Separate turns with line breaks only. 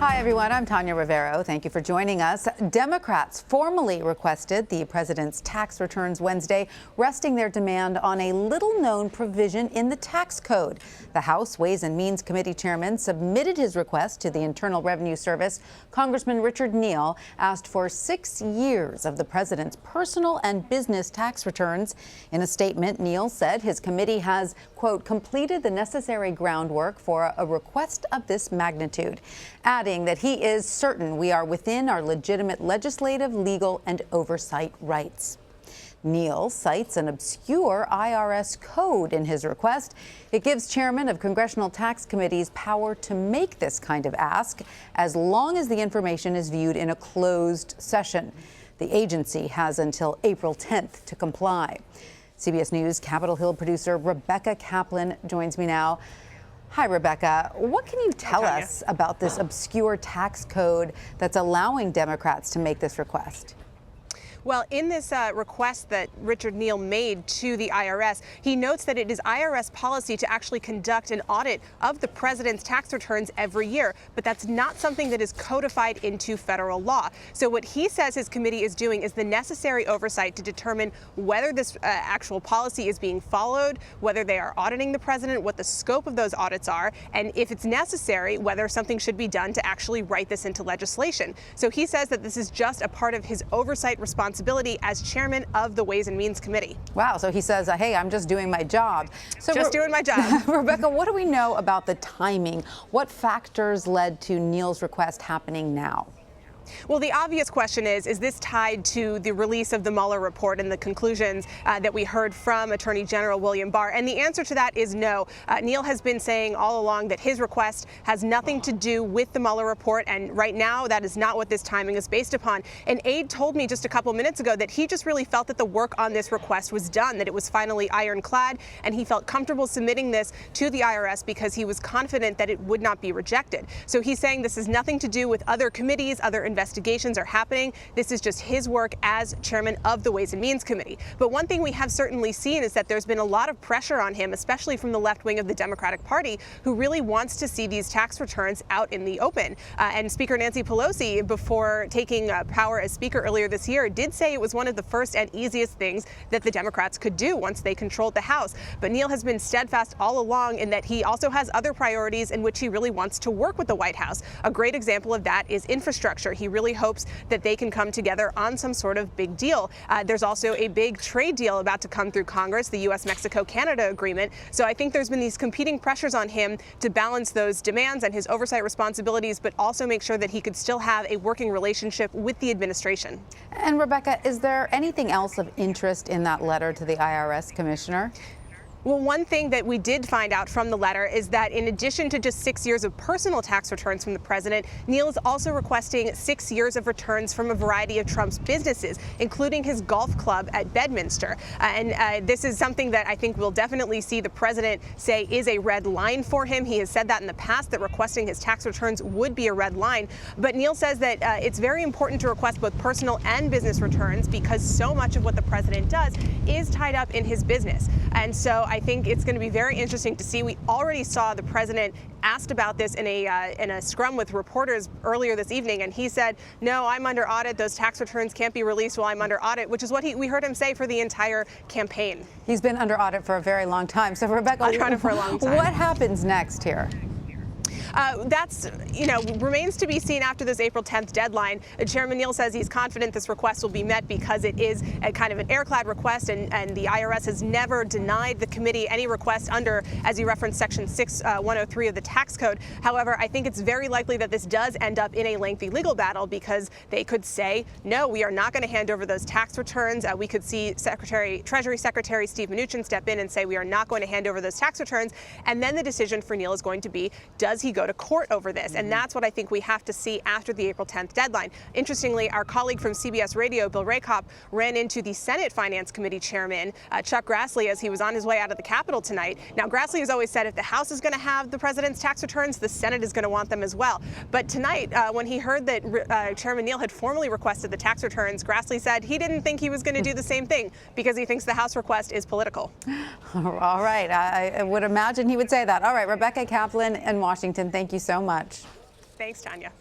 Hi, everyone. I'm Tanya Rivero. Thank you for joining us. Democrats formally requested the president's tax returns Wednesday, resting their demand on a little-known provision in the tax code. The House Ways and Means Committee chairman submitted his request to the Internal Revenue Service. Congressman Richard Neal asked for 6 years of the president's personal and business tax returns. In a statement, Neal said his committee has, quote, completed the necessary groundwork for a request of this magnitude, adding that he is certain we are within our legitimate legislative, legal, and oversight rights. Neal cites an obscure IRS code in his request. It gives chairman of congressional tax committees power to make this kind of ask as long as the information is viewed in a closed session. The agency has until April 10th to comply. CBS News Capitol Hill producer Rebecca Kaplan joins me now. Hi, Rebecca. What can you tell us about this obscure tax code that's allowing Democrats to make this request?
Well, in this request that Richard Neal made to the IRS, he notes that it is IRS policy to actually conduct an audit of the president's tax returns every year, but that's not something that is codified into federal law. So what he says his committee is doing is the necessary oversight to determine whether this actual policy is being followed, whether they are auditing the president, what the scope of those audits are, and if it's necessary, whether something should be done to actually write this into legislation. So he says that this is just a part of his oversight responsibility as chairman of the Ways and Means Committee.
Wow. So he says, hey, I'm just doing my job. So
just doing my job.
Rebecca, what do we know about the timing? What factors led to Neal's request happening now?
Well, the obvious question is this tied to the release of the Mueller report and the conclusions that we heard from Attorney General William Barr? And the answer to that is no. Neal has been saying all along that his request has nothing to do with the Mueller report, and right now that is not what this timing is based upon. An aide told me just a couple minutes ago that he just really felt that the work on this request was done, that it was finally ironclad, and he felt comfortable submitting this to the IRS because he was confident that it would not be rejected. So he's saying this has nothing to do with other committees, other investigations are happening. This is just his work as chairman of the Ways and Means Committee. But one thing we have certainly seen is that there's been a lot of pressure on him, especially from the left wing of the Democratic Party, who really wants to see these tax returns out in the open. And Speaker Nancy Pelosi, before taking power as Speaker earlier this year, did say it was one of the first and easiest things that the Democrats could do once they controlled the House. But Neal has been steadfast all along in that he also has other priorities in which he really wants to work with the White House. A great example of that is infrastructure. He really hopes that they can come together on some sort of big deal. There's also a big trade deal about to come through Congress, the U.S.-Mexico-Canada agreement. So I think there's been these competing pressures on him to balance those demands and his oversight responsibilities, but also make sure that he could still have a working relationship with the administration.
And Rebecca, is there anything else of interest in that letter to the IRS commissioner?
Well, one thing that we did find out from the letter is that in addition to just 6 years of personal tax returns from the president, Neal is also requesting 6 years of returns from a variety of Trump's businesses, including his golf club at Bedminster. This is something that I think we'll definitely see the president say is a red line for him. He has said that in the past, that requesting his tax returns would be a red line. But Neal says that it's very important to request both personal and business returns because so much of what the president does is tied up in his business. And so I think it's going to be very interesting to see. We already saw the president asked about this in a scrum with reporters earlier this evening, and he said, no, I'm under audit. Those tax returns can't be released while I'm under audit, which is what we heard him say for the entire campaign.
He's been under audit for a very long time. So, Rebecca,
for a long time.
What happens next here?
That's, remains to be seen after this April 10th deadline. Chairman Neal says he's confident this request will be met because it is a kind of an airclad request, and the IRS has never denied the committee any request under, as you referenced, Section 6103 of the tax code. However, I think it's very likely that this does end up in a lengthy legal battle because they could say, no, we are not going to hand over those tax returns. We could see Treasury Secretary Steve Mnuchin step in and say we are not going to hand over those tax returns. And then the decision for Neal is going to be, does he go to court over this? And that's what I think we have to see after the April 10th deadline. Interestingly, our colleague from CBS Radio, Bill Rakop, ran into the Senate Finance Committee chairman, Chuck Grassley, as he was on his way out of the Capitol tonight. Now, Grassley has always said if the House is going to have the president's tax returns, the Senate is going to want them as well. But tonight, when he heard that Chairman Neal had formally requested the tax returns, Grassley said he didn't think he was going to do the same thing because he thinks the House request is political.
All right. I would imagine he would say that. All right. Rebecca Kaplan in Washington, thank you so much.
Thanks, Tanya.